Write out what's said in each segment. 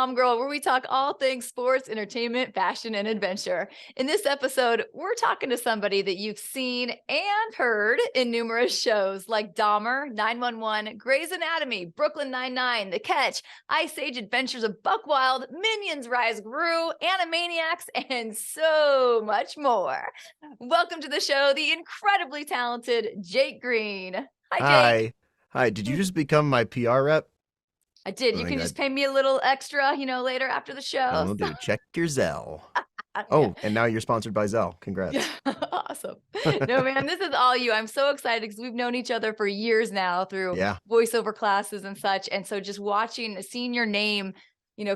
Mom Girl, where we talk all things sports, entertainment, fashion, and adventure. In this episode, we're talking to somebody that you've seen and heard in numerous shows like Dahmer, 911, Grey's Anatomy, Brooklyn Nine-Nine, The Catch, Ice Age Adventures of Buck Wild, Minions, Rise of Gru, Animaniacs, and so much more. Welcome to the show, the incredibly talented Jake Green. Hi, Jake. Hi. Hi. Did you just become my PR rep? I did. I You think can I just pay me a little extra, later after the show. will do. Check your Zelle. Yeah. Oh, and now you're sponsored by Zelle. Yeah. Congrats. Awesome. No, man, this is all you. I'm so excited because we've known each other for years now through Yeah. voiceover classes and such. And so just seeing your name,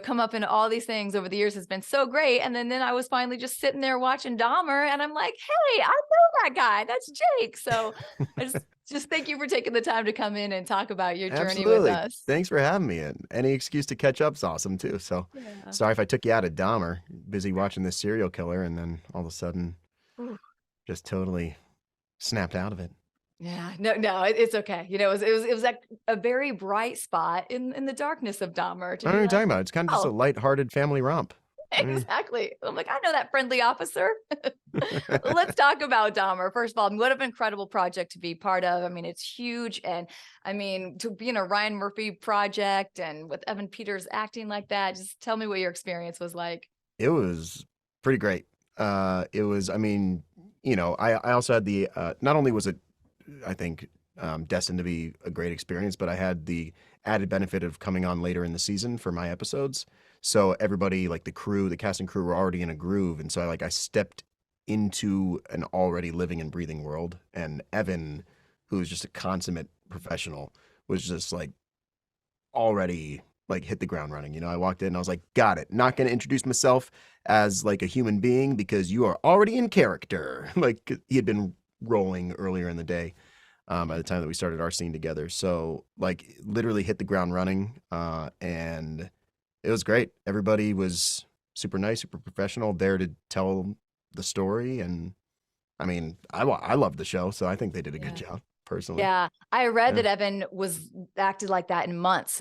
come up in all these things over the years has been so great. And then I was finally just sitting there watching Dahmer and I'm like, hey, I know that guy. That's Jake. So I just thank you for taking the time to come in and talk about your journey with Absolutely. us. Thanks for having me. And any excuse to catch up's awesome too. So Yeah. sorry if I took you out of Dahmer, busy watching this serial killer, and then all of a sudden Ooh. just totally snapped out of it. Yeah, no, it's okay. It was like a very bright spot in the darkness of Dahmer to I don't know what be you're like, talking about. It's kind of just a oh, lighthearted family romp. I mean, exactly. I'm like, I know that friendly officer. Let's talk about Dahmer. First of all, what an incredible project to be part of. I mean, it's huge. And I mean, to be in a Ryan Murphy project and with Evan Peters acting like that, just tell me what your experience was like. it was pretty great. It was, I mean, I also had not only was it, I think, destined to be a great experience, but I had the added benefit of coming on later in the season for my episodes. So everybody, like the cast and crew were already in a groove. And so I stepped into an already living and breathing world. And Evan, who was just a consummate professional, was just like already like hit the ground running. I walked in and I was like, got it. Not going to introduce myself as like a human being because you are already in character. Like he had been rolling earlier in the day by the time that we started our scene together. So like literally hit the ground running, and it was great. Everybody was super nice, super professional, there to tell the story. And I mean, I loved the show, so I think they did a good Yeah. job personally. Yeah. I read Yeah. that Evan was acted like that in months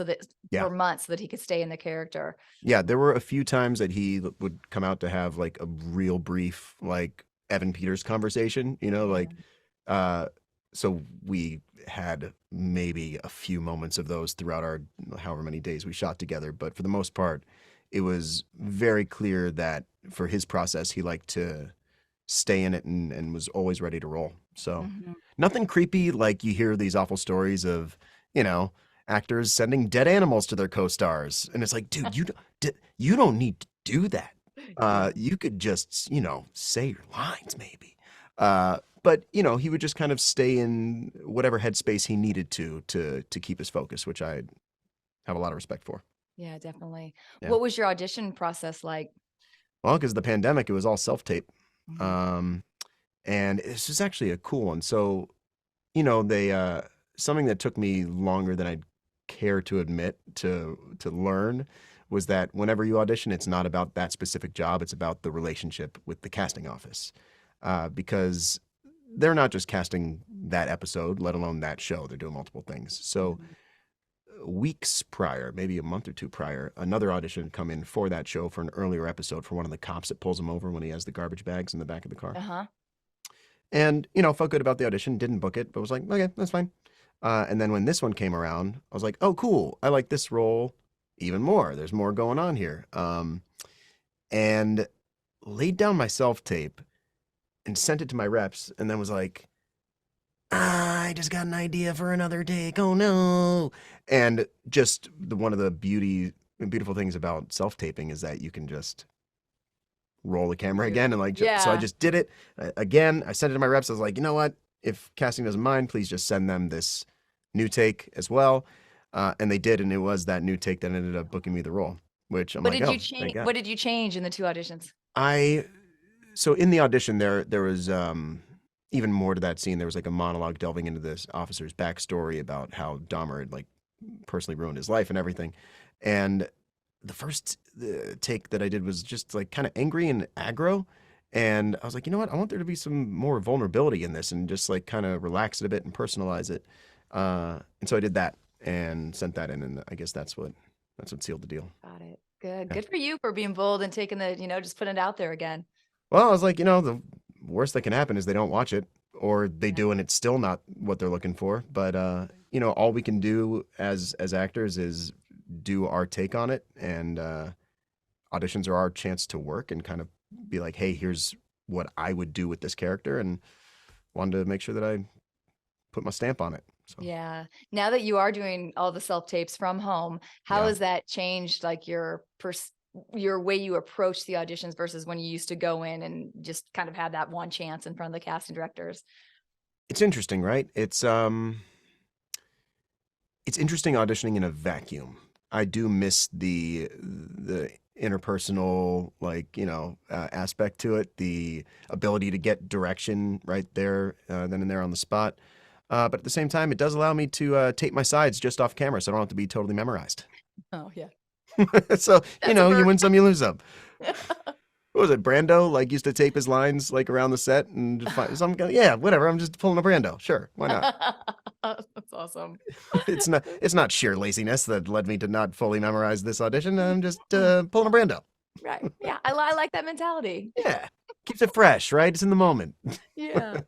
Yeah. for months so that he could stay in the character. Yeah, there were a few times that he would come out to have like a real brief, like Evan Peters conversation, like, uh, so we had maybe a few moments of those throughout our however many days we shot together. But for the most part, it was very clear that for his process, he liked to stay in it and was always ready to roll. So Mhm. nothing creepy like you hear these awful stories of, actors sending dead animals to their co-stars. And it's like, dude, you don't need to do that. Yeah. You could just, say your lines maybe. But he would just kind of stay in whatever headspace he needed to keep his focus, which I have a lot of respect for. Yeah, definitely. Yeah. What was your audition process like? Well, because the pandemic, it was all self-tape. Mhm. Um, and this is actually a cool one. So, they something that took me longer than I'd care to admit to learn was that whenever you audition, it's not about that specific job. It's about the relationship with the casting office, because they're not just casting that episode, let alone that show. They're doing multiple things. So Mhm. weeks prior, maybe a month or two prior, another audition had come in for that show for an earlier episode for one of the cops that pulls him over when he has the garbage bags in the back of the car. Uh-huh. And, felt good about the audition, didn't book it, but was like, okay, that's fine. And then when this one came around, I was like, oh, cool. I like this role even more. There's more going on here. And laid down my self tape and sent it to my reps and then was like, I just got an idea for another take. Oh no. And just one of the beautiful things about self taping is that you can just roll the camera again and like so I Yeah. just did it again. I sent it to my reps. I was like, you know what, if casting doesn't mind, please just send them this new take as well. And they did, and it was that new take that ended up booking me the role, which I'm What like, did you oh, thank change? God. What did you change in the two auditions? I So in the audition there was even more to that scene. There was like a monologue delving into this officer's backstory about how Dahmer had like personally ruined his life and everything. And the first take that I did was just like kind of angry and aggro. And I was like, you know what? I want there to be some more vulnerability in this and just like kind of relax it a bit and personalize it. And so I did that and sent that in. And I guess that's what sealed the deal. Got it. Good. Yeah. Good for you for being bold and taking the, just putting it out there again. Well, I was like, the worst that can happen is they don't watch it, or they Yeah. do and it's still not what they're looking for. But all we can do as actors is do our take on it, and auditions are our chance to work and kind of be like, hey, here's what I would do with this character, and wanted to make sure that I put my stamp on it. So Yeah. Now that you are doing all the self tapes from home, how yeah. has that changed like your way you approach the auditions versus when you used to go in and just kind of had that one chance in front of the casting directors? It's interesting, right? It's interesting auditioning in a vacuum. I do miss the interpersonal, like, aspect to it, the ability to get direction right there, then and there on the spot. But at the same time, it does allow me to tape my sides just off camera, so I don't have to be totally memorized. Oh, yeah. So, That's a you perk. win some, you lose some. What was it? Brando like used to tape his lines like around the set and find some guy. Yeah, whatever. I'm just pulling a Brando. Sure, why not? That's awesome. It's not sheer laziness that led me to not fully memorize this audition. I'm just pulling a Brando. Right. Yeah. I like that mentality. Yeah, keeps it fresh, right? It's in the moment. Yeah.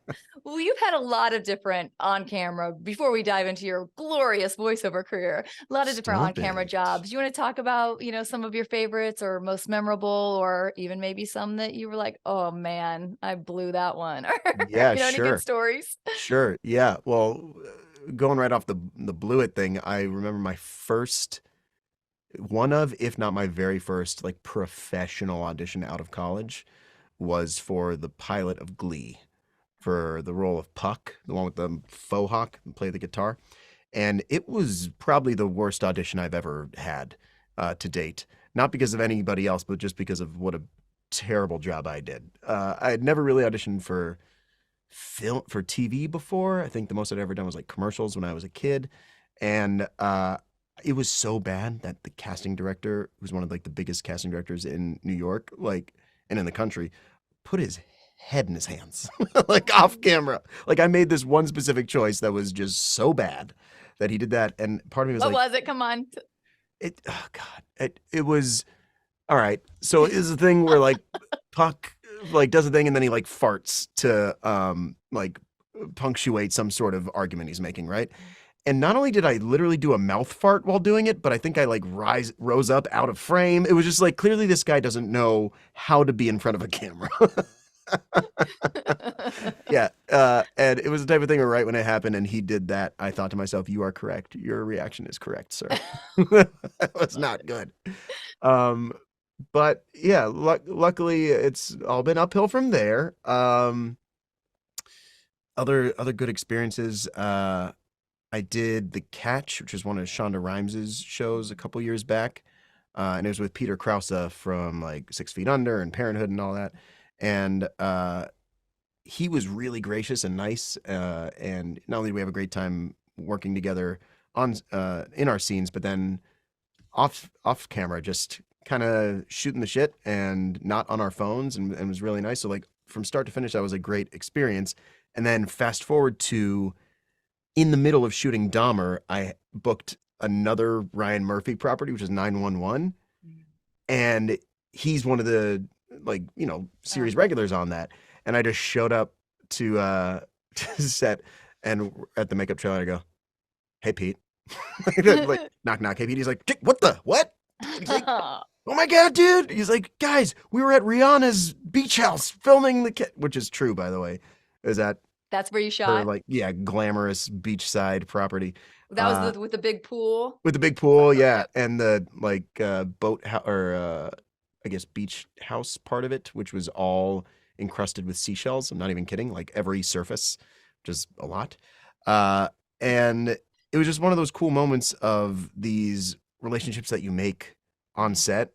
Well, you've had a lot of different on camera, before we dive into your glorious voiceover career, a lot of different on Stop camera it. jobs. You want to talk about, some of your favorites or most memorable, or even maybe some that you were like, oh man, I blew that one. Or, Yeah, any good sure, stories? sure. Yeah. Well, going right off the blew it thing, I remember my first one of, if not my very first, like professional audition out of college was for the pilot of Glee for the role of Puck, the one with the faux hawk and play the guitar. And it was probably the worst audition I've ever had to date. Not because of anybody else, but just because of what a terrible job I did. I had never really auditioned for TV before. I think the most I'd ever done was like commercials when I was a kid, and it was so bad that the casting director, who's one of like the biggest casting directors in New York, like and in the country, put his head in his hands, like off camera. Like I made this one specific choice that was just so bad that he did that, and part of me was What like, was it? Come on. it. Oh God, it was all right. So is the thing where like Puck like does a thing and then he like farts to like punctuate some sort of argument he's making, right? And not only did I literally do a mouth fart while doing it, but I think I like rose up out of frame. It was just like clearly this guy doesn't know how to be in front of a camera. Yeah, and it was the type of thing where right when it happened and he did that, I thought to myself, "You are correct. Your reaction is correct, sir." That was not good. Um, but yeah, luckily it's all been uphill from there. Other good experiences. I did The Catch, which is one of Shonda Rhimes's shows a couple years back, and it was with Peter Krause from like 6 Feet Under and Parenthood and all that. And he was really gracious and nice. And not only do we have a great time working together on in our scenes, but then off camera, just kind of shooting the shit and not on our phones, and was really nice. So like from start to finish, that was a great experience. And then fast forward to in the middle of shooting Dahmer, I booked another Ryan Murphy property, which is 911, and he's one of the like series regulars on that. And I just showed up to to set, and at the makeup trailer, I go, "Hey Pete," like knock knock. Hey Pete. He's like, "What the what?" He's like, "Oh my god, dude!" He's like, "Guys, we were at Rihanna's beach house filming which is true, by the way. Is that That's where you her shot? like glamorous beachside property That was with the big pool? with the big pool, yeah, Yep. and the like boat or I guess beach house part of it, which was all encrusted with seashells. I'm not even kidding, like every surface, just a lot. Uh, and it was just one of those cool moments of these relationships that you make on Yeah. set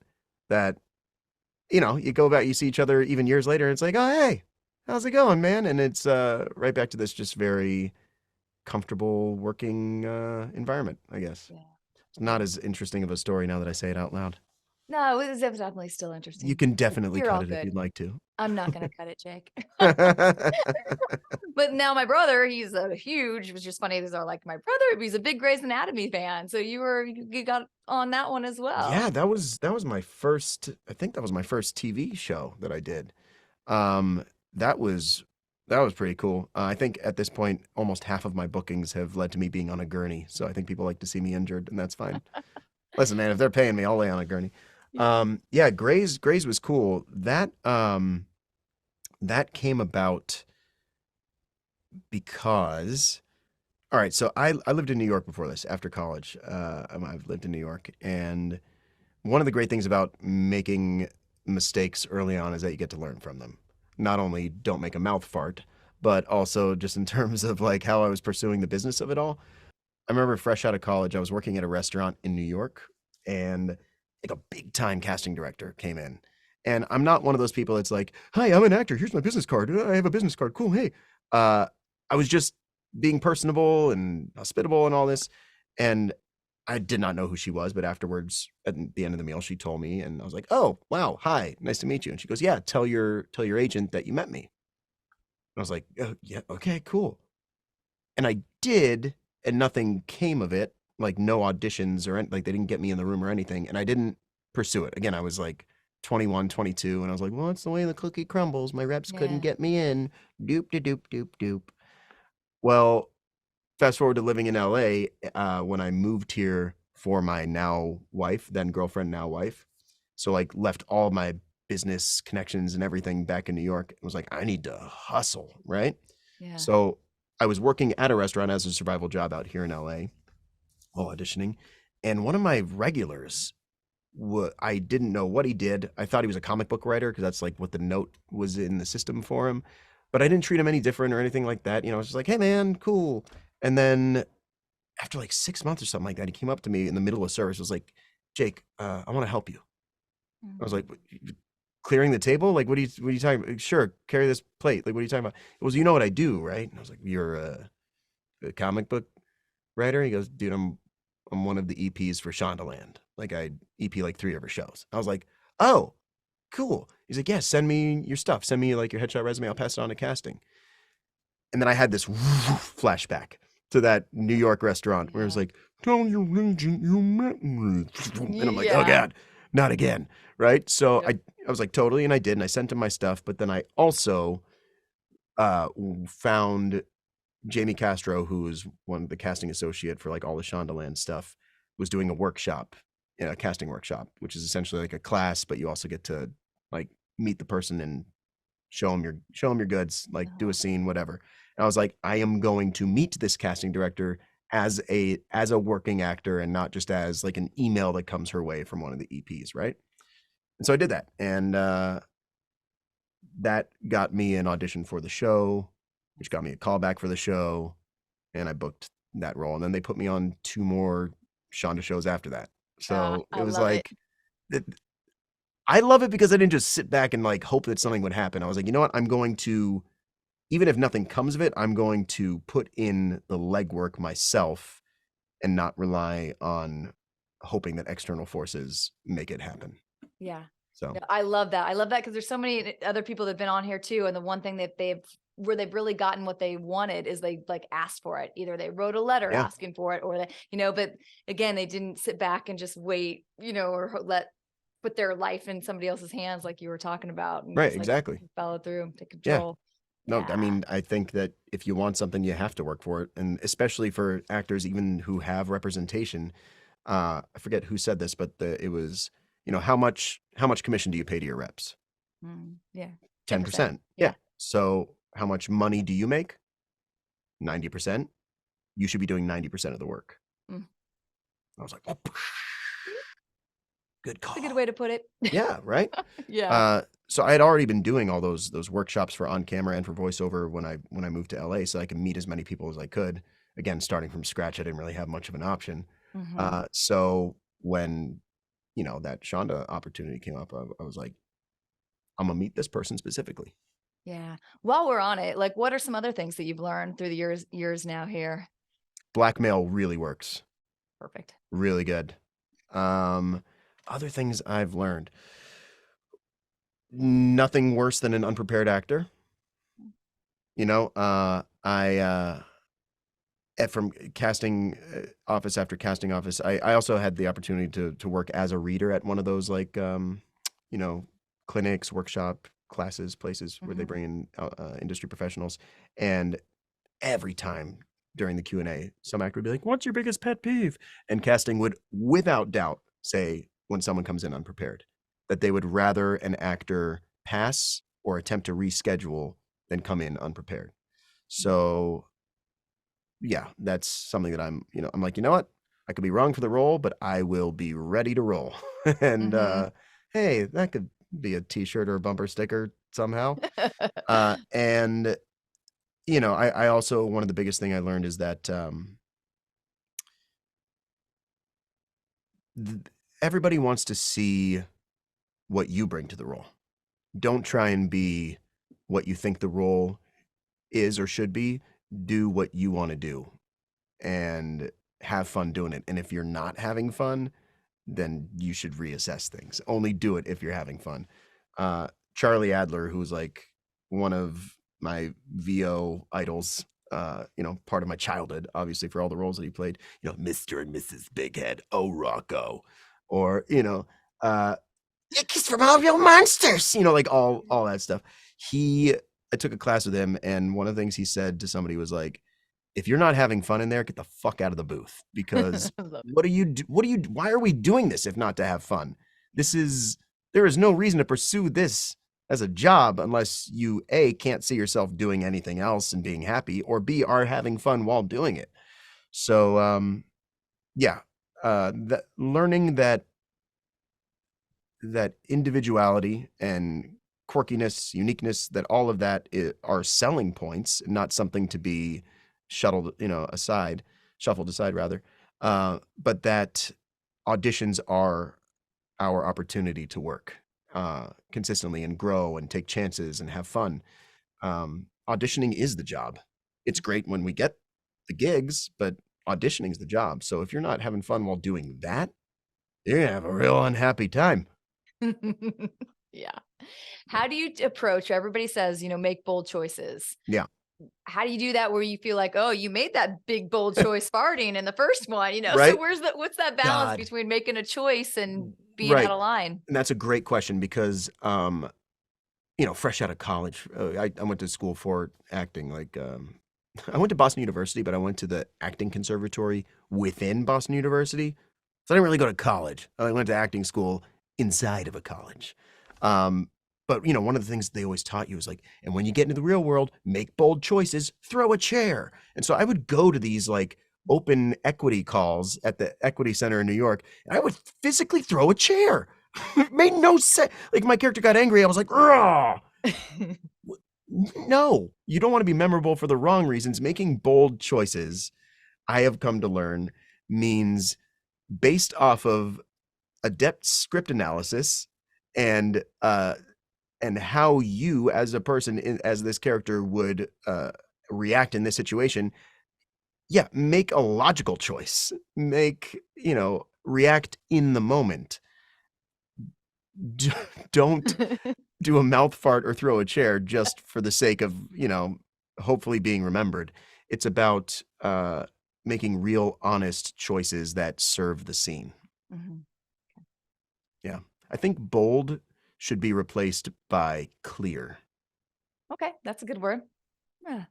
that you go about, you see each other even years later, and it's like, oh hey, how's it going, man? And it's right back to this just very comfortable working environment, I guess. Yeah. It's not as interesting of a story now that I say it out loud. No, it was definitely still You interesting. can definitely You're cut all it if good. you'd like to. I'm not gonna cut it, Jake. But now my brother, he's a huge, it was just funny, these are like my brother, he's a big Grey's Anatomy fan. So you got on that one as well. Yeah, that was my first, I think that was my first TV show that I did. Um, that was that was pretty cool. I think at this point, almost half of my bookings have led to me being on a gurney. So I think people like to see me injured, and that's fine. Listen, man, if they're paying me, I'll lay on a gurney. Yeah. Yeah, Gray's was cool. That came about because, all right, so I lived in New York before this, after college. I've lived in New York, and one of the great things about making mistakes early on is that you get to learn from them. Not only don't make a mouth fart, but also just in terms of like how I was pursuing the business of it all. I remember fresh out of college, I was working at a restaurant in New York, and like a big time casting director came in. And I'm not one of those people that's like, "Hi, I'm an actor. Here's my business card. I have a business card. Cool. Hey." Uh, I was just being personable and hospitable and all this. And I did not know who she was, but afterwards, at the end of the meal, she told me, and I was like, "Oh, wow, hi, nice to meet you." And she goes, "Yeah, tell your agent that you met me." And I was like, "Yeah, okay, cool." And I did, and nothing came of it. Like no auditions or like they didn't get me in the room or anything, and I didn't pursue it. Again, I was like 21, 22, and I was like, "Well, it's the way the cookie crumbles. My reps couldn't Yeah. get me in. Doop de doop doop doop." Well, fast forward to living in LA, when I moved here for my now wife, then girlfriend, now wife. So like left all my business connections and everything back in New York. It was like, I need to hustle, right? Yeah. So I was working at a restaurant as a survival job out here in LA while auditioning. And one of my regulars, I didn't know what he did. I thought he was a comic book writer because that's like what the note was in the system for him. But I didn't treat him any different or anything like that. I was just like, "Hey, man, cool." And then after like 6 months or something like that, he came up to me in the middle of service, was like, "Jake, I want to help you." I was Mm. like, "Clearing the table? Like, what are you talking about? Sure, carry this plate. Like, what are you talking about?" It was, "You know what I do, right?" And I was like, "You're a comic book writer?" He goes, "Dude, I'm one of the EPs for Shondaland. Like, I EP like 3 of her shows." I was like, "Oh, cool." He's like, "Yeah, send me your stuff. Send me like your headshot resume. I'll pass it on to casting." And then I had this flashback to that New York restaurant where it was Yeah. like, "Tell your agent you met me." And I'm like, "Oh Yeah. God, not again." Right. So Yep. I was like, totally. And I did. And I sent him my stuff. But then I also found Jamie Castro, who was one of the casting associate for like all the Shondaland stuff, was doing a workshop, a casting workshop, which is essentially like a class, but you also get to like meet the person and show them your goods, like do a Oh, scene, whatever. And I was like, I am going to meet this casting director as a working actor and not just as like an email that comes her way from one of the EPs, right? And so I did that, and that got me an audition for the show, which got me a callback for the show, and I booked that role. And then they put me on 2 more Shonda shows after that. So it I was love it. like, it, I love it because I didn't just sit back and like hope that something would happen. I was like, you know what? I'm going to, even if nothing comes of it, I'm going to put in the legwork myself and not rely on hoping that external forces make it happen. Yeah. So, No, I love that. I love that because there's so many other people that've been on here too. And the one thing that where they've really gotten what they wanted is they like asked for it. Either they wrote a letter yeah, asking for it or but again, they didn't sit back and just wait, or let put their life in somebody else's hands like you were talking about and right, just like exactly. follow through, take Yeah. control. No, I Yeah. mean, I think that if you want something, you have to work for it. And especially for actors, even who have representation. I forget who said this, but it was, how much commission do you pay to your reps? Yeah. 10%. 10%. Yeah. Yeah. So how much money do you make? 90%. You should be doing 90% of the work. Mm. I was like, oh, good It's a good call. way to put it. Yeah, right. Yeah. So I had already been doing all those workshops for on camera and for voiceover when I moved to LA, so I could meet as many people as I could. Again, starting from scratch, I didn't really have much of an option. Hmm. So when that Shonda opportunity came up, I was like, I'm gonna meet this person specifically. Yeah. While we're on it, like what are some other things that you've learned through the years now here? Blackmail really works, Perfect. really good. Um, Other things I've learned. Nothing worse than an unprepared actor. You know, from casting office after casting office, I also had the opportunity to work as a reader at one of those like you know, clinics, workshop classes, places where they Mhm. bring in industry professionals, and every time during the Q&A, some actor would be like, "What's your biggest pet peeve?" And casting would, without doubt, say when someone comes in unprepared, that they would rather an actor pass or attempt to reschedule than come in unprepared. So yeah, that's something that I'm like, you know what? I could be wrong for the role, but I will be ready to roll. And Mhm. hey, that could be a t-shirt or a bumper sticker somehow. And I also, one of the biggest thing I learned is that th- everybody wants to see what you bring to the role. Don't try and be what you think the role is or should be. Do what you want to do and have fun doing it. And if you're not having fun, then you should reassess things. Only do it if you're having fun. Uh, Charlie Adler, who's like one of my VO idols, part of my childhood, obviously for all the roles that he played, Mr. and Mrs. Bighead, oh Rocco, or Kiss from All Real Monsters, like all that stuff. I took a class with him, and one of the things he said to somebody was like, if you're not having fun in there, get the fuck out of the booth, because Love it. why are we doing this if not to have fun? There is no reason to pursue this as a job unless you A, can't see yourself doing anything else and being happy, or B, are having fun while doing it. So yeah, learning that individuality and quirkiness, uniqueness, that all of that are selling points, not something to be shuffled aside rather. But that auditions are our opportunity to work consistently and grow and take chances and have fun. Auditioning is the job. It's great when we get the gigs, but auditioning is the job. So if you're not having fun while doing that, you're gonna have a real unhappy time. Yeah. How do you approach everybody says, make bold choices. Yeah. How do you do that where you feel like, "Oh, you made that big bold choice farting in the first one," So Right? what's that balance God. between making a choice and being out Right. of line? And that's a great question because, fresh out of college, I went to school for acting. Like, I went to Boston University, but I went to the acting conservatory within Boston University. So I didn't really go to college. I went to acting school inside of a college. Um, but one of the things they always taught you was like, and when you get into the real world, make bold choices, throw a chair. And so I would go to these like open equity calls at the Equity Center in New York, and I would physically throw a chair. It made no sense. Like my character got angry. I was like, "Raw." No, you don't want to be memorable for the wrong reasons. Making bold choices, I have come to learn, means based off of adept script analysis and how you as a person as this character would react in this situation. Yeah, make a logical choice. React in the moment. Don't do a mouth fart or throw a chair just for the sake of, hopefully being remembered. It's about making real, honest choices that serve the scene. Mhm. Yeah. I think bold should be replaced by clear. Okay, that's a good word. Yeah.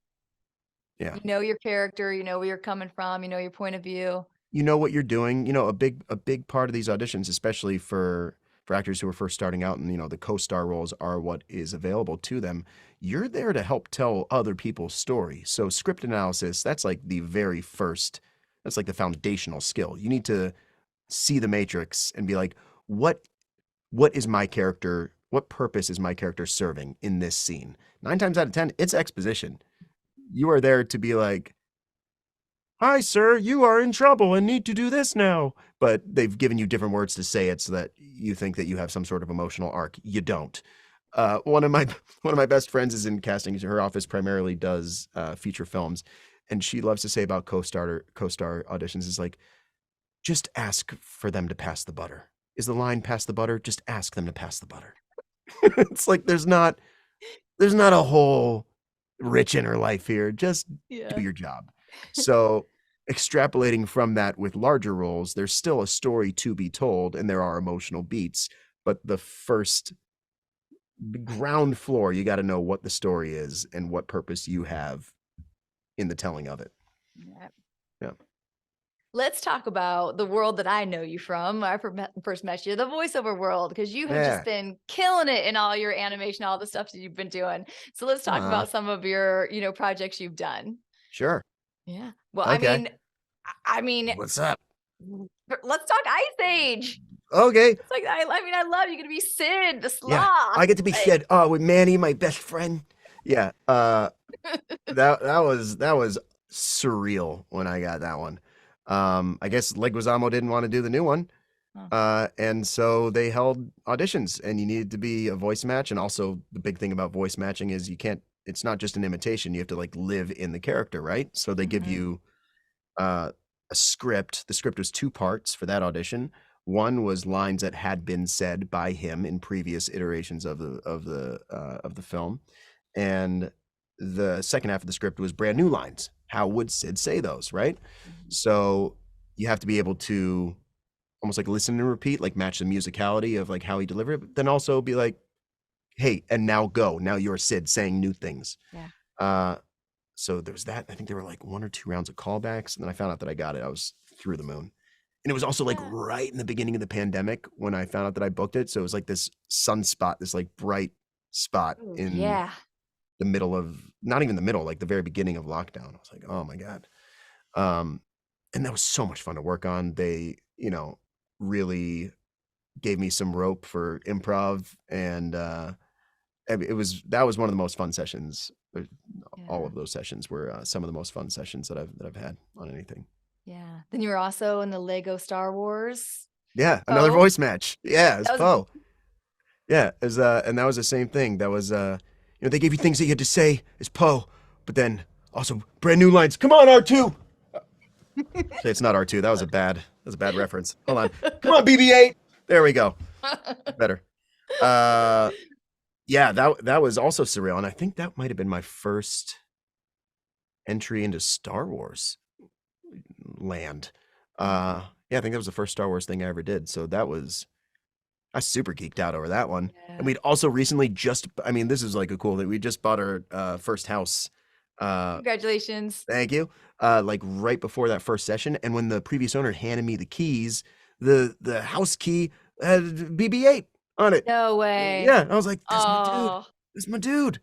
Yeah. You know your character, you know where you're coming from, you know your point of view. You know what you're doing. A big part of these auditions, especially for actors who are first starting out, and the co-star roles are what is available to them. You're there to help tell other people's story. So script analysis, that's like the very first, that's like the foundational skill. You need to see the matrix and be like, what is my character? What purpose is my character serving in this scene? 9 times out of 10, it's exposition. You are there to be like, "Hi, sir, you are in trouble and need to do this now." But they've given you different words to say it so that you think that you have some sort of emotional arc. You don't. One of my one of my best friends is in casting. Her office primarily does feature films, and she loves to say about co-star auditions is like, just ask for them to pass the butter. is the line pass the butter? Just ask them to pass the butter. It's like there's not a whole rich inner life here. Just do Yeah. your job. So extrapolating from that with larger roles, there's still a story to be told and there are emotional beats, but the ground floor, you got to know what the story is and what purpose you have in the telling of it. Yeah. Yeah. Let's talk about the world that I know you from. I first met you, the voiceover world, because you have Yeah. just been killing it in all your animation, all the stuff that you've been doing. So let's talk about some of your, projects you've done. Sure. Yeah. Well, Okay. I mean, What's up? let's talk Ice Age. Okay. It's like I love you. Gonna be Sid, the Yeah. sloth. I get to be Like, Sid. Oh, with Manny, my best friend. Yeah. That was surreal when I got that one. I guess Leguizamo didn't want to do the new one. And so they held auditions and you needed to be a voice match. And also the big thing about voice matching is it's not just an imitation. You have to like live in the character, right? So they give you a script. The script was 2 parts for that audition. One was lines that had been said by him in previous iterations of the film, and the second half of the script was brand new lines. How would Sid say those, right? So you have to be able to almost like listen and repeat, like match the musicality of like how he delivered it, but then also be like, hey, and now go. Now you're Sid saying new things. Yeah. So there's that. I think there were like 1 or 2 rounds of callbacks, and then I found out that I got it. I was through the moon. And it was also like right in the beginning of the pandemic when I found out that I booked it. So it was like this sunspot, this like bright spot in the middle of, not even the middle, like the very beginning of lockdown. I was like, oh my God. And that was so much fun to work on. They, really gave me some rope for improv, and that was one of the most fun sessions. All of those sessions were some of the most fun sessions that I've had on anything. Yeah. Then you were also in the Lego Star Wars. Yeah, another voice match. Yeah, it's Poe. Yeah, and that was the same thing. That was they gave you things that you had to say as Poe, but then also brand new lines. Come on, R2. It's not R2. That was a bad reference. Hold on. Come on, BB-8. There we go. Better. Yeah, that was also surreal, and I think that might have been my first entry into Star Wars land. Yeah, I think that was the first Star Wars thing I ever did. So I super geeked out over that one. Yeah. And we'd also recently this is like a cool thing. We just bought our first house. Congratulations. Thank you. Like right before that first session. And when the previous owner handed me the keys, the house key had BB-8 on it. No way. Yeah. I was like, that's my dude. That's my dude.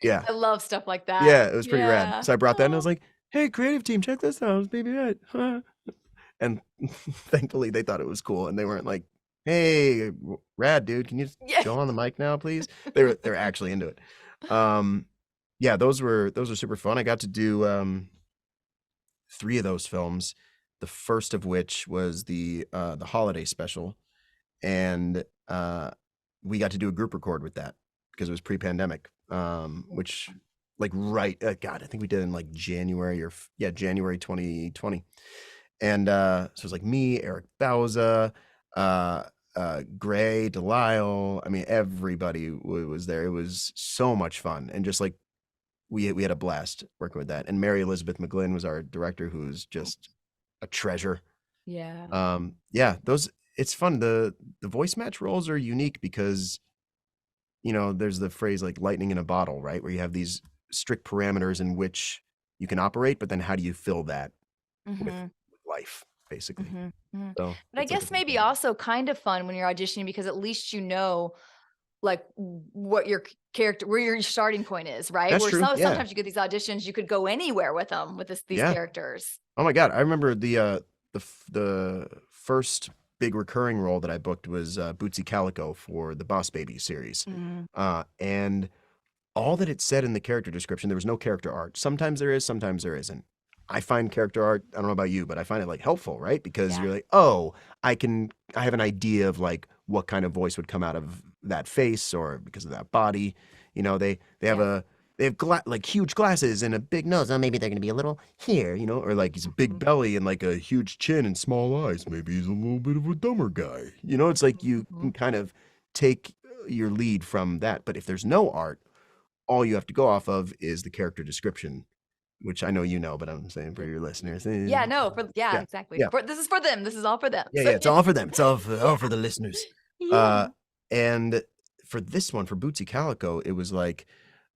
Yeah. I love stuff like that. Yeah, it was pretty rad. So I brought that and I was like, hey, creative team, check this out. It's BB-8. And thankfully they thought it was cool and they weren't like, hey, rad dude, can you just go on the mic now, please? They're actually into it. Yeah, those were super fun. I got to do 3 of those films. The first of which was the holiday special, and we got to do a group record with that because it was pre-pandemic. Which like God, I think we did in like January 2020. And so it was like me, Eric Bauza, Gray, Delisle. I mean, everybody was there. It was so much fun, and just like we had a blast working with that. And Mary Elizabeth McGlynn was our director, who's just a treasure. Yeah. Yeah, it's fun. The voice match roles are unique because there's the phrase like lightning in a bottle, right? Where you have these strict parameters in which you can operate, but then how do you fill that with life, basically? So, but I guess maybe also kind of fun when you're auditioning because at least like what your character, where your starting point is, right? That's true. Sometimes you get these auditions, you could go anywhere with them with these characters. Oh my God, I remember the first big recurring role that I booked was Bootsy Calico for the Boss Baby series, and all that it said in the character description, there was no character art. Sometimes there is, sometimes there isn't. I find character art, I don't know about you, but I find it like helpful, right? Because you're like, oh, I have an idea of like what kind of voice would come out of that face or because of that body. They have they have like huge glasses and a big nose. Oh, maybe they're gonna be a little here, or like he's a big Mhm. belly and like a huge chin and small eyes. Maybe he's a little bit of a dumber guy. It's like you can Mhm. kind of take your lead from that. But if there's no art, all you have to go off of is the character description, which I know but I'm saying for your listeners. Yeah, no, Yeah, exactly. yeah, This is for them. This is all for them. yeah, So yeah. It's all for them. It's all for yeah. the listeners. Uh, Yeah. and for this one, for Bootsy Calico, it was like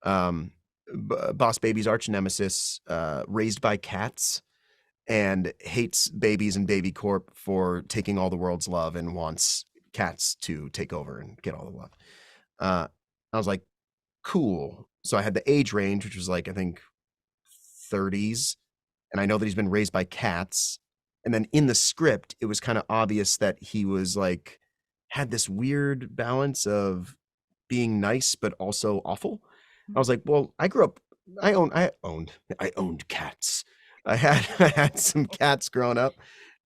um, Boss Baby's arch nemesis, raised by cats, and hates babies and Baby Corp for taking all the world's love and wants cats to take over and get all the love. I was like, cool. So I had the age range, which was like, I think 30s. And I know that he's been raised by cats. And then in the script, it was kind of obvious that he was like, had this weird balance of being nice, but also awful. I was like, well, I grew up, I owned cats. I had, I had some cats growing up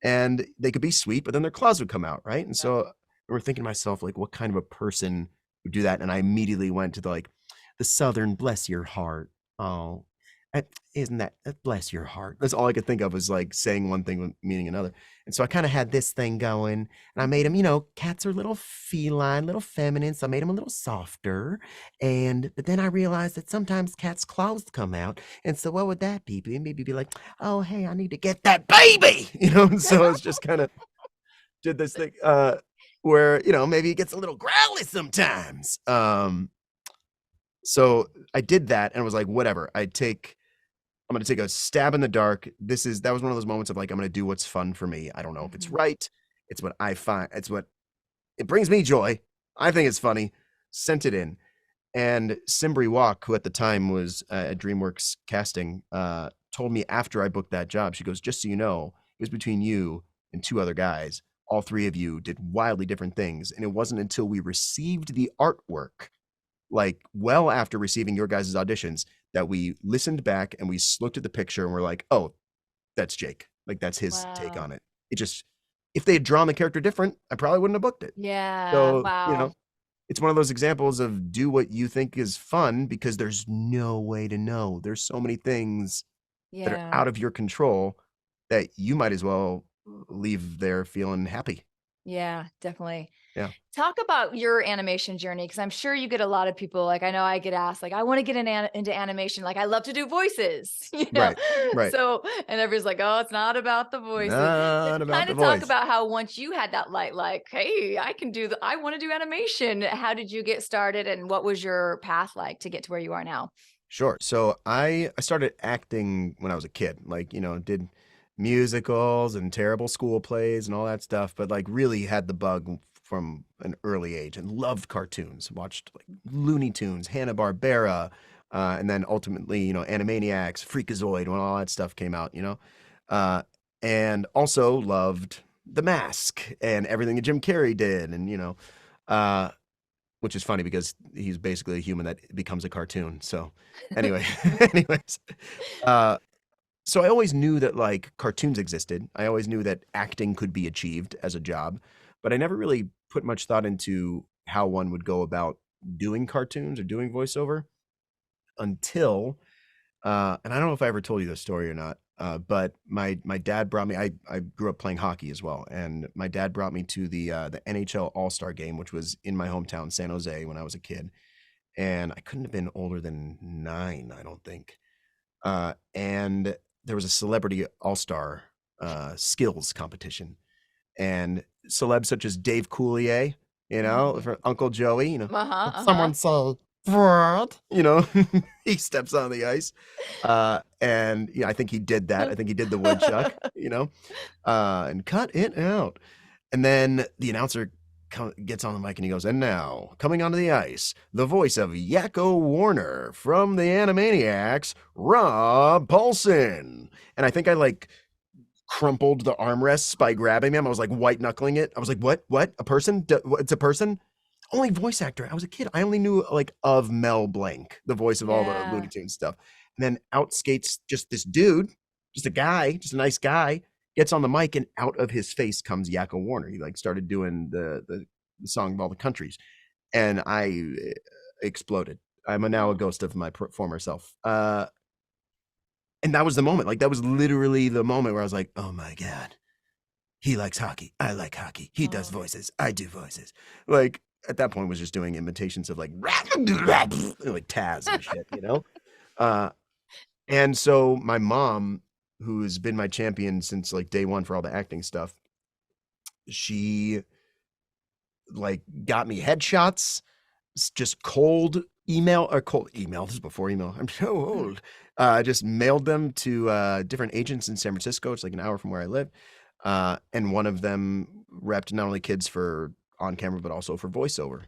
and they could be sweet, but then their claws would come out. Right. And so I remember thinking to myself, like, what kind of a person would do that? And I immediately went to the Southern bless your heart. Oh, isn't that bless your heart? That's all I could think of was like saying one thing meaning another. And so I kind of had this thing going and I made him, cats are little feline, little feminine. So I made him a little softer. But then I realized that sometimes cats' claws come out. And so what would that be? Maybe be like, oh, hey, I need to get that baby, And so it's just kind of did this thing where, maybe it gets a little growly sometimes. So I did that and was like, whatever. I'm gonna take a stab in the dark. That was one of those moments of like, I'm gonna do what's fun for me. I don't know if it's Mhm. right. It's what I find. It's what it brings me joy. I think it's funny. Sent it in, and Simbri Walk, who at the time was at DreamWorks casting, told me after I booked that job. She goes, "Just so you know, it was between you and two other guys. All three of you did wildly different things, and it wasn't until we received the artwork, like well after receiving your guys' auditions, that we listened back and we looked at the picture and we're like, oh, that's Jake. Like that's his take Wow. on it. It just, if they had drawn the character different, I probably wouldn't have booked it. Yeah. So, Wow. it's one of those examples of do what you think is fun because there's no way to know. There's so many things that are Yeah. out of your control that you might as well leave there feeling happy. Yeah, definitely. Yeah. Talk about your animation journey because I'm sure you get a lot of people. Like I know I get asked, like, I want to get into animation. Like I love to do voices, Right. Right. So, and everybody's like, oh, it's not about the voices. But Not about kind the of talk voice. about how once you had that light, like, hey, I want to do animation. How did you get started and what was your path like to get to where you are now? Sure. So I started acting when I was a kid, like, did musicals and terrible school plays and all that stuff, but like really had the bug from an early age and loved cartoons, watched like Looney Tunes, Hanna-Barbera, and then ultimately, Animaniacs, Freakazoid, when all that stuff came out, uh, and also loved The Mask and everything that Jim Carrey did. And, uh, which is funny because he's basically a human that becomes a cartoon. So anyway, anyways, uh, so I always knew that like cartoons existed. I always knew that acting could be achieved as a job, but I never really put much thought into how one would go about doing cartoons or doing voiceover until and I don't know if I ever told you this story or not, but my dad brought me. I grew up playing hockey as well, and my dad brought me to the NHL All Star Game, which was in my hometown, San Jose, when I was a kid, and I couldn't have been older than 9, I don't think. And there was a celebrity All Star skills competition, and celebs such as Dave Coulier, Mhm. for Uncle Joey, Uh-huh. let Uh-huh. someone say Brad, he steps on the ice, and I think he did that. I think he did the woodchuck, and cut it out. And then the announcer gets on the mic and he goes, "And now, coming onto the ice, the voice of Yakko Warner from the Animaniacs, Rob Paulsen." And I think I like crumpled the armrests by grabbing them. I was like white knuckling it. I was like, "What? What? A person? It's a person?" Only voice actor. I was a kid. I only knew like of Mel Blanc, the voice of all the Looney Yeah. Tunes stuff. And then out skates just this dude, just a guy, just a nice guy, gets on the mic, and out of his face comes Yakko Warner. He like started doing the song of all the countries, and I exploded. I'm now a ghost of my former self. And that was the moment. Like that was literally the moment where I was like, oh my God, he likes hockey. I like hockey. He does Oh. voices. I do voices. Like at that point was just doing imitations of like like Taz and shit, you know? And so my mom, who's been my champion since like day one for all the acting stuff, she like got me headshots, just cold email. This is before email. I'm so old. Just mailed them to different agents in San Francisco. It's like an hour from where I live. And one of them repped not only kids for on camera, but also for voiceover.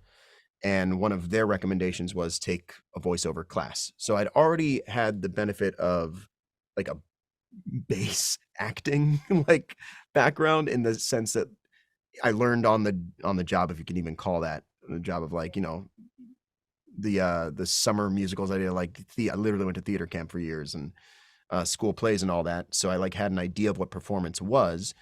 And one of their recommendations was take a voiceover class. So I'd already had the benefit of like a base acting like background in the sense that I learned on the job, if you can even call that the job of like, you know, the summer musicals I did. Like I literally went to theater camp for years and school plays and all that. So I like had an idea of what performance was.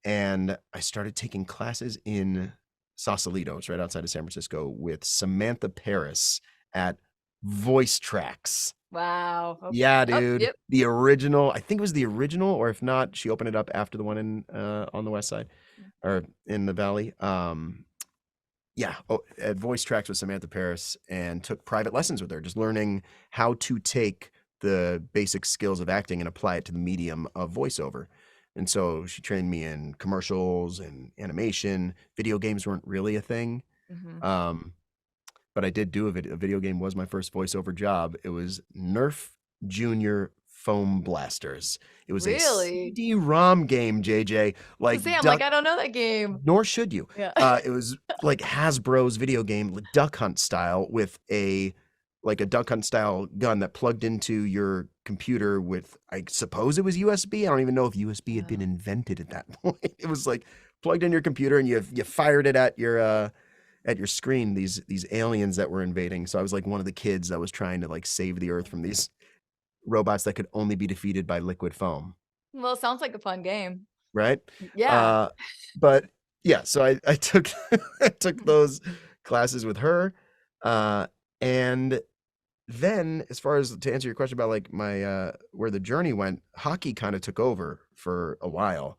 And I started taking classes in Sausalito, it's right outside of San Francisco, with Samantha Paris at Voice Tracks. Wow. Okay. Yeah, Oh, dude. yep. The original, I think it was the original, or if not, she opened it up after the one in on the west side or in the valley. Yeah, at Voice Tracks with Samantha Paris, and took private lessons with her, just learning how to take the basic skills of acting and apply it to the medium of voiceover. And so she trained me in commercials and animation. Video games weren't really a thing. Mhm. But I did do a video game was my first voiceover job. It was Nerf Junior Foam Blasters. It was a Really? CD-ROM game, JJ, like Say, I'm like, Duck, I don't know that game. nor should you. Yeah. It was like Hasbro's video game, like Duck Hunt style, with a Duck Hunt style gun that plugged into your computer with, I suppose it was USB. I don't even know if USB had been invented at that point. It was like plugged in your computer and you fired it at your screen, these aliens that were invading. So I was like one of the kids that was trying to like save the earth from these robots that could only be defeated by liquid foam. Well, it sounds like a fun game. Right? Yeah. But yeah, so I took I took those classes with her. And then as far as to answer your question about like my where the journey went, hockey kind of took over for a while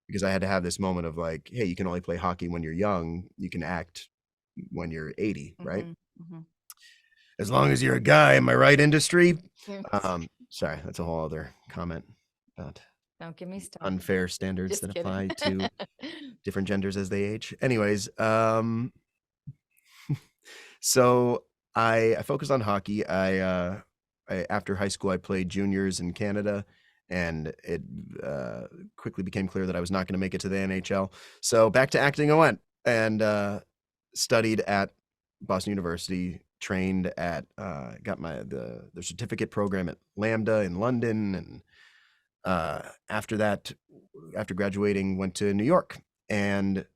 because I had to have this moment of like, hey, you can only play hockey when you're young, you can act when you're 80, right? As long as you're a guy, am I right, industry? Sorry, that's a whole other comment about Don't get me started. unfair standards Just that kidding. apply to different genders as they age. Anyways, so I focused on hockey. I after high school, I played juniors in Canada, and it quickly became clear that I was not going to make it to the NHL. So back to acting I went, and studied at Boston University, trained at got the certificate program at Lambda in London, and after that, after graduating, went to New York. And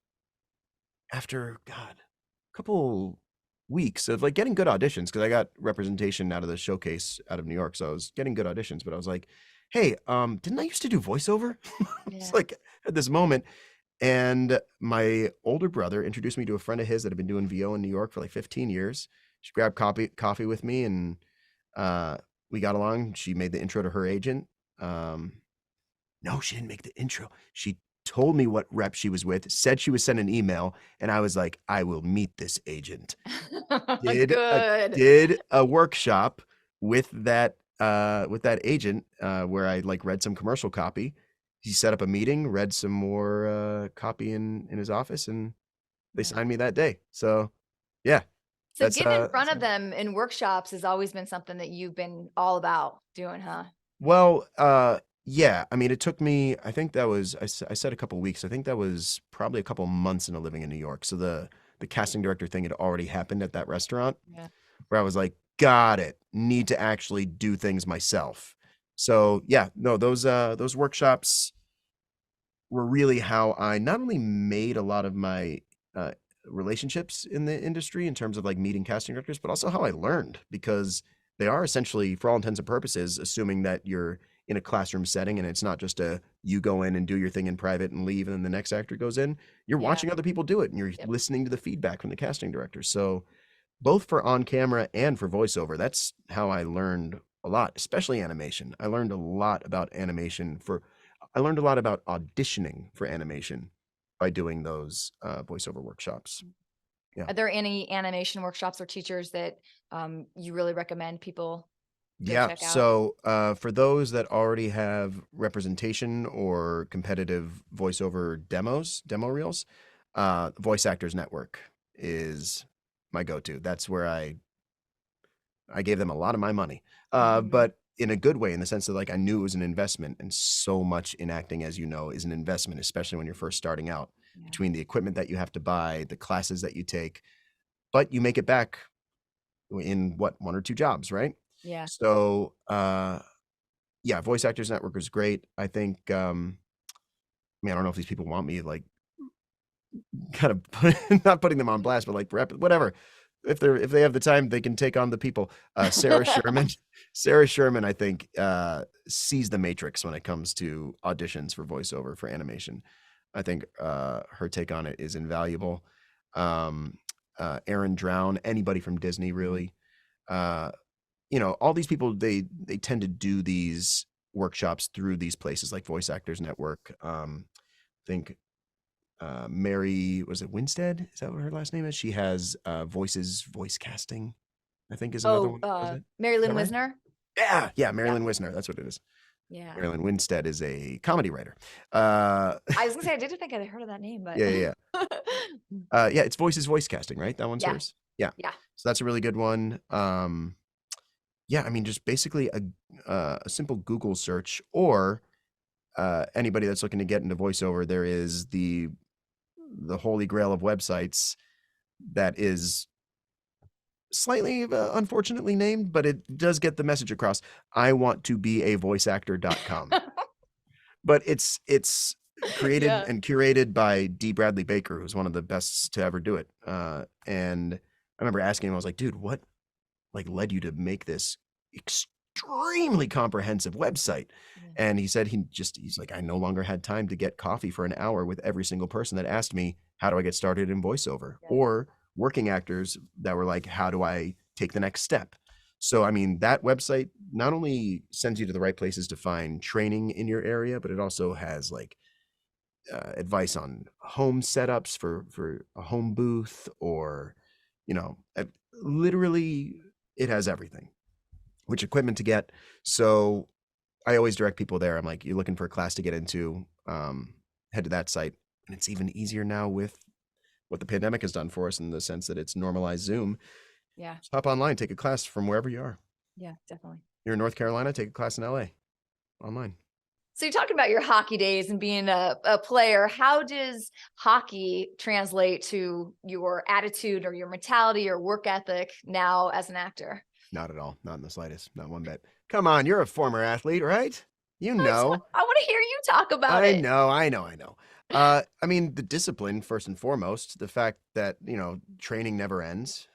after a couple weeks of like getting good auditions, because I got representation out of the showcase out of New York, so I was getting good auditions, but I was like, hey, didn't I used to do voiceover? It's like at this moment. And my older brother introduced me to a friend of his that had been doing VO in New York for like 15 years. She grabbed coffee with me, and we got along. She made the intro to her agent. No, she didn't make the intro. She told me what rep she was with, said she was sending an email, and I was like, I will meet this agent. Good. Did a workshop with that agent where I like read some commercial copy. He set up a meeting, read some more copy in his office, and they signed me that day. So yeah. So getting in front of them in workshops has always been something that you've been all about doing, huh? Well, yeah. I mean, it took me, I think that was, I said a couple weeks. I think that was probably a couple months into living in New York. So the casting director thing had already happened at that restaurant where I was like, got it. Need to actually do things myself. So yeah, no, those workshops were really how I not only made a lot of my relationships in the industry in terms of like meeting casting directors, but also how I learned, because they are essentially, for all intents and purposes, assuming that you're in a classroom setting and it's not just you go in and do your thing in private and leave and then the next actor goes in. You're watching other people do it and you're listening to the feedback from the casting director. So both for on camera and for voiceover. That's how I learned a lot, especially animation. I learned a lot about animation I learned a lot about auditioning for animation by doing those voiceover workshops. Yeah. Are there any animation workshops or teachers that you really recommend people go Yeah. check out? So for those that already have representation or competitive voiceover demo reels, Voice Actors Network is my go-to. That's where I gave them a lot of my money, Mhm. but in a good way, in the sense that like I knew it was an investment, and so much in acting, as you know, is an investment, especially when you're first starting out. Yeah. Between the equipment that you have to buy, the classes that you take, but you make it back in what, one or two jobs, right? Yeah. So, yeah, Voice Actors Network is great. I think, I mean, I don't know if these people want me like kind of not putting them on blast, but like whatever. If they have the time, they can take on the people. Sarah Sherman, Sarah Sherman, I think sees the matrix when it comes to auditions for voiceover for animation. I think her take on it is invaluable. Um, Aaron Drown, anybody from Disney, Mhm. really. Uh, all these people they tend to do these workshops through these places like Voice Actors Network. I think Mary, was it Winstead? Is that what her last name is? She has voice casting, I think is another Oh, one that does it. Mary Is Lynn that right? Wisner? Yeah, Yeah. Marilyn Wisner. That's what it is. Yeah. Marilyn Winstead is a comedy writer. Uh, I was gonna say I didn't think I'd heard of that name, but yeah. Yeah, it's voice casting, right? That one's yeah. hers. Yeah. Yeah. So that's a really good one. Yeah, I mean, just basically a simple Google search, or anybody that's looking to get into voiceover, there is the holy grail of websites that is slightly unfortunately named, but it does get the message across. I want to be a voiceactor.com. But it's created Yeah. and curated by D. Bradley Baker, who's one of the best to ever do it. And I remember asking him, I was like, dude, what like led you to make this extremely comprehensive website? Yeah. And he said he's like, I no longer had time to get coffee for an hour with every single person that asked me, how do I get started in voiceover? Yeah. Or working actors that were like, how do I take the next step? So, I mean, that website not only sends you to the right places to find training in your area, but it also has like advice on home setups for a home booth, or you know, literally it has everything, which equipment to get. So I always direct people there. I'm like, you're looking for a class to get into, head to that site. And it's even easier now with what the pandemic has done for us, in the sense that it's normalized Zoom. Yeah. Just hop online, take a class from wherever you are. Yeah, definitely. You're in North Carolina, take a class in LA online. So you're talking about your hockey days and being a player. How does hockey translate to your attitude or your mentality or work ethic now as an actor? Not at all. Not in the slightest. Not one bit. Come on, you're a former athlete, right? You know. I want to hear you talk about I it. know. I know. I know. I mean, the discipline first and foremost. The fact that training never ends.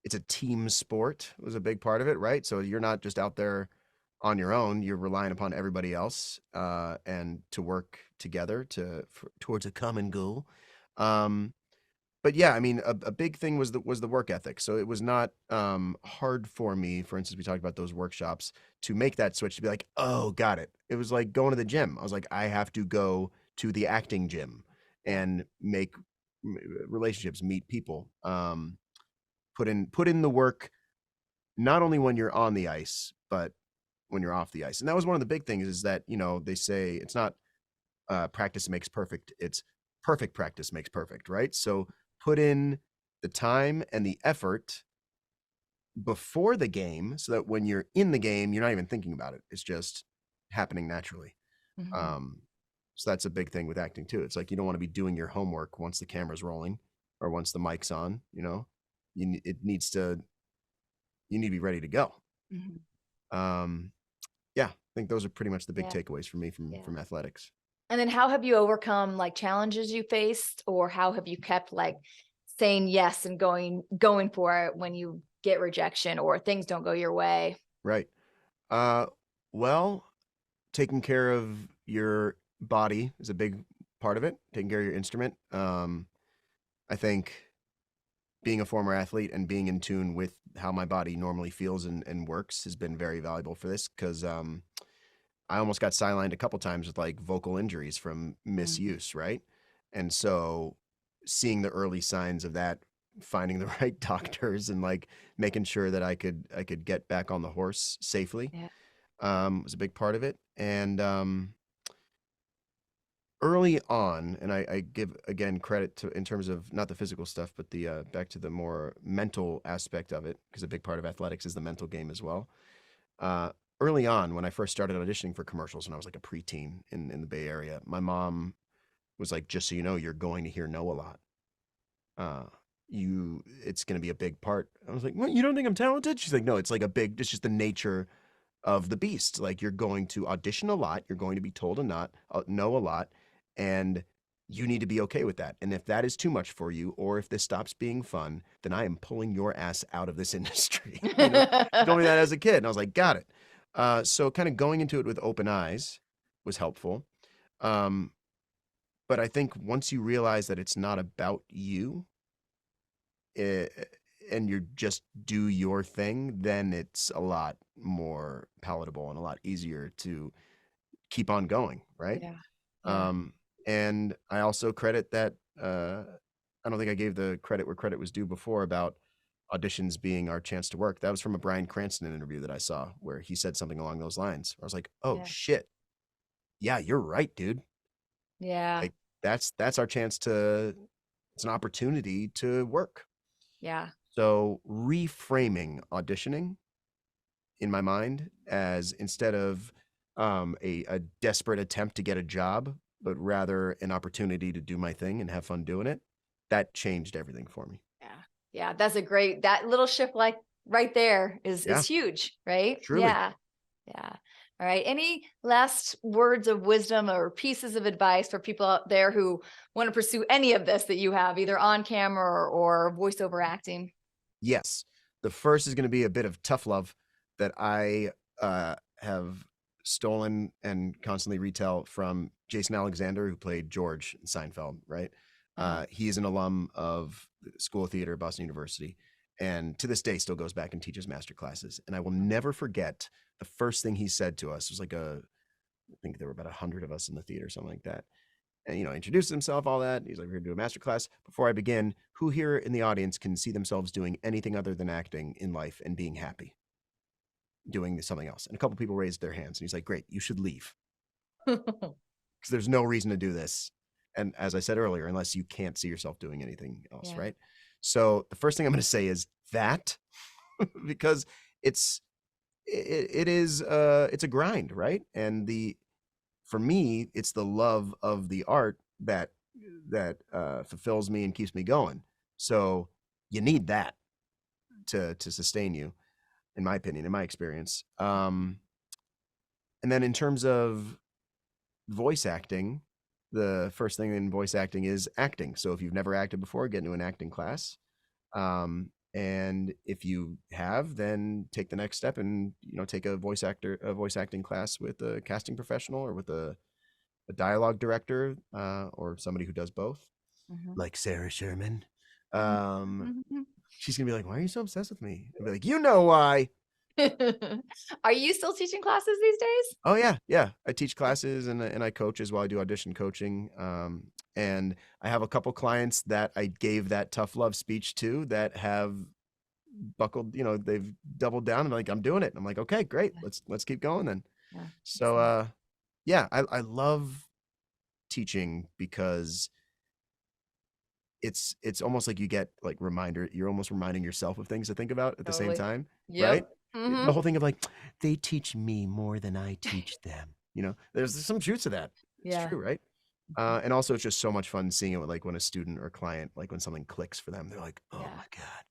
It's a team sport was a big part of it, right? So you're not just out there on your own. You're relying upon everybody else, and to work together towards a common goal. Um, but yeah, I mean, a big thing was the work ethic. So it was not hard for me. For instance, we talked about those workshops, to make that switch, to be like, oh, got it. It was like going to the gym. I was like, I have to go to the acting gym Yeah. and make relationships, meet people, put in the work, not only when you're on the ice, but when you're off the ice. And that was one of the big things, is that they say it's not practice makes perfect. It's perfect practice makes perfect, right? So put in the time and the effort before the game, so that when you're in the game, you're not even thinking about it. It's just happening naturally. Mhm. Um, so that's a big thing with acting too. It's like you don't want to be doing your homework once the camera's rolling or once the mic's on. It needs to you need to be ready to go. Mhm. Um, yeah, I think those are pretty much the big Yeah. takeaways for me from Yeah. athletics. And then how have you overcome like challenges you faced, or how have you kept like saying yes and going for it when you get rejection or things don't go your way? Right. Uh, well, taking care of your body is a big part of it. Taking care of your instrument. I think being a former athlete and being in tune with how my body normally feels and works has been very valuable for this, because I almost got sidelined a couple times with like vocal injuries from Mhm. misuse, right? And so seeing the early signs of that, finding the right doctors and like making sure that I could get back on the horse safely Yeah. was a big part of it. And early on, and I give again credit to in terms of not the physical stuff, but the back to the more mental aspect of it, because a big part of athletics is the mental game as well. Uh, Early on, when I first started auditioning for commercials when I was like a preteen in the Bay Area, my mom was like, "Just so you know, you're going to hear no a lot. Uh, it's going to be a big part." I was like, "What? You don't think I'm talented?" She's like, "No, it's like a big. It's just the nature of the beast. Like you're going to audition a lot, you're going to be told a not no a lot, and you need to be okay with that. And if that is too much for you, or if this stops being fun, then I am pulling your ass out of this industry." You know, she told me that as a kid, and I was like, got it. So kind of going into it with open eyes was helpful. Um, but I think once you realize that it's not about you, eh, and you just do your thing, then it's a lot more palatable and a lot easier to keep on going, right? Yeah. Yeah. Um, and I also credit that I don't think I gave the credit where credit was due before about auditions being our chance to work. That was from a Bryan Cranston interview that I saw where he said something along those lines. I was like, "Oh Yeah. shit. Yeah, you're right, dude. Yeah. Like that's our chance to it's an opportunity to work." Yeah. So reframing auditioning in my mind as instead of a desperate attempt to get a job, but rather an opportunity to do my thing and have fun doing it, that changed everything for me. Yeah. Yeah. That's a great, that little shift like right there is Yeah, huge, right? truly. Yeah. Yeah. All right. Any last words of wisdom or pieces of advice for people out there who want to pursue any of this that you have, either on camera or voiceover acting? Yes. The first is going to be a bit of tough love that I have stolen and constantly retell from Jason Alexander, who played George in Seinfeld, right? Uh-huh. He is an alum of the School of Theater at Boston University, and to this day still goes back and teaches master classes. And I will never forget the first thing he said to us. It was like I think there were about 100 of us in the theater, something like that. And introduced himself, all that. He's like, "We're gonna do a master class. Before I begin, who here in the audience can see themselves doing anything other than acting in life and being happy, doing something else?" And a couple people raised their hands, and he's like, "Great, you should leave because there's no reason to do this." And as I said earlier, unless you can't see yourself doing anything else, Yeah. right? So the first thing I'm going to say is that because it's it is it's a grind, right? And the for me, it's the love of the art that fulfills me and keeps me going. So you need that to sustain you, in my opinion, in my experience. And then in terms of voice acting, the first thing in voice acting is acting. So if you've never acted before, get into an acting class. And if you have, then take the next step and take a voice acting class with a casting professional or with a dialogue director or somebody who does both, Mhm. like Sarah Sherman. Mhm. Um, Mhm. she's gonna be like, "Why are you so obsessed with me?" I'll be like, "You know why." Are you still teaching classes these days? Oh yeah, yeah. I teach classes and I coach as well. I do audition coaching. And I have a couple clients that I gave that tough love speech to that have buckled. They've doubled down and like, "I'm doing it." I'm like, "Okay, great. Yeah. Let's keep going then." Yeah. So Excellent. yeah, I love teaching because it's almost like you get like reminder. You're almost reminding yourself of things to think about at the same Totally. time, right? Yep. The Mhm. whole thing of like they teach me more than I teach them. There's some truth to that. It's Yeah. true, right? And also it's just so much fun seeing it with, like when a student or client, like when something clicks for them, they're like, "Oh Yeah. my God,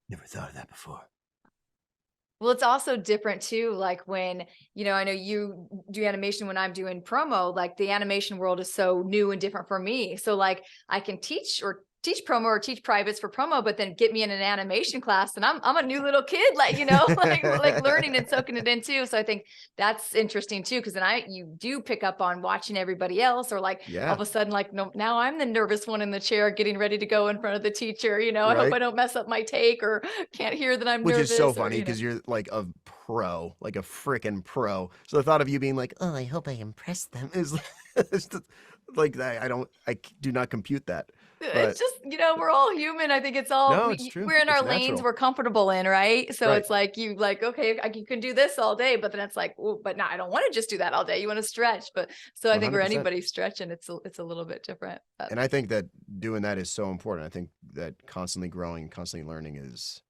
never thought of that before." Well, it's also different too. Like when, I know you do animation when I'm doing promo, like the animation world is so new and different for me. So like I can teach or teach promo or teach privates for promo, but then get me in an animation class and I'm a new little kid, like, like learning and soaking it in too. So I think that's interesting too. Cause then you do pick up on watching everybody else, or like all of a sudden, like, no, now I'm the nervous one in the chair getting ready to go in front of the teacher. I hope I don't mess up my take or can't hear that I'm nervous. Which is so funny because you're like a pro, like a freaking pro. So the thought of you being like, oh, I hope I impress them is like that. I do not compute that. But it's just, we're all human. I think it's all, it's true. We're in our lanes we're comfortable in, right? So it's like, okay, you can do this all day, but then it's like, but no, I don't want to just do that all day. You want to stretch. But so I think 100%. Where anybody's stretching, it's a little bit different. And I think that doing that is so important. I think that constantly growing, constantly learning is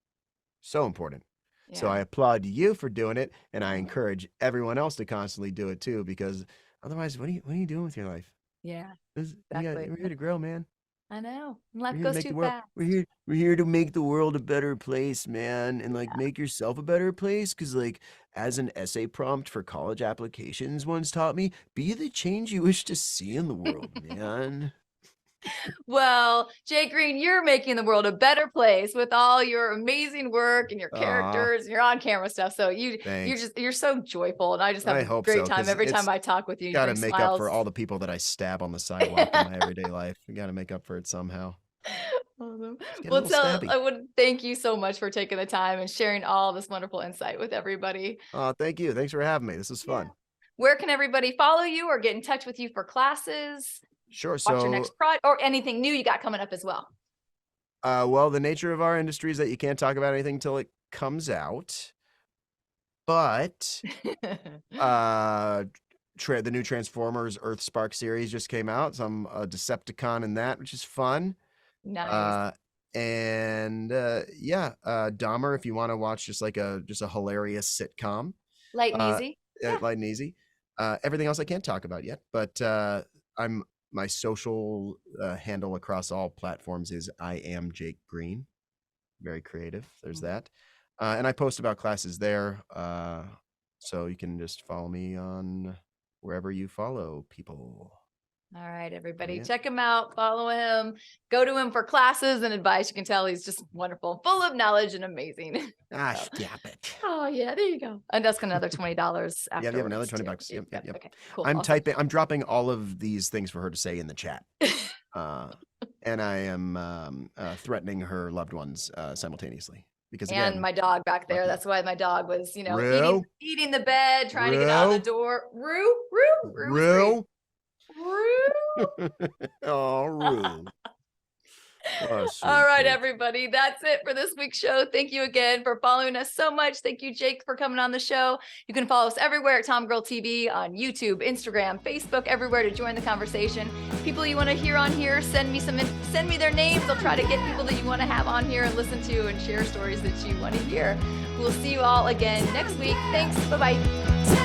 so important. Yeah. So I applaud you for doing it. And I encourage everyone else to constantly do it too, because otherwise, what are you doing with your life? Yeah, exactly. We're here to grow, man. I know. Life goes too fast. We're here to make the world a better place, man. And like make yourself a better place. Cause like as an essay prompt for college applications once taught me, be the change you wish to see in the world, man. Well, Jake Green, you're making the world a better place with all your amazing work and your characters and your on-camera stuff. So you're so joyful, and I just have a great time every time I talk with you. Got to make up for all the people that I stab on the sidewalk in my everyday life. You got to make up for it somehow. Awesome. Well, I would thank you so much for taking the time and sharing all this wonderful insight with everybody. Thank you. Thanks for having me. This was fun. Where can everybody follow you or get in touch with you for classes? Sure. Watch your next project or anything new you got coming up as well. Well, the nature of our industry is that you can't talk about anything until it comes out. But the new Transformers Earthspark series just came out. So I'm a Decepticon in that, which is fun. Nice. Dahmer, if you want to watch just a hilarious sitcom. Light and easy. Light and easy. Everything else I can't talk about yet, but my social handle across all platforms is I am Jake Green. Very creative. There's that. And I post about classes there. So you can just follow me on wherever you follow people. All right, everybody, check him out, follow him, go to him for classes and advice. You can tell he's just wonderful, full of knowledge and amazing. Stop it. Oh yeah, there you go. And that's another $20 after. Yeah, we have another $20. Yep. Okay, cool. I'm dropping all of these things for her to say in the chat. And I am threatening her loved ones simultaneously. Because again, my dog back there. That's why my dog was, eating the bed, trying to get out of the door. Rue. Oh, Rue. All right, everybody. That's it for this week's show. Thank you again for following us so much. Thank you, Jake, for coming on the show. You can follow us everywhere at TomGirl TV on YouTube, Instagram, Facebook, everywhere to join the conversation. People you want to hear on here, send me their names. I'll try to get people that you want to have on here and listen to and share stories that you want to hear. We'll see you all again next week. Thanks. Bye-bye.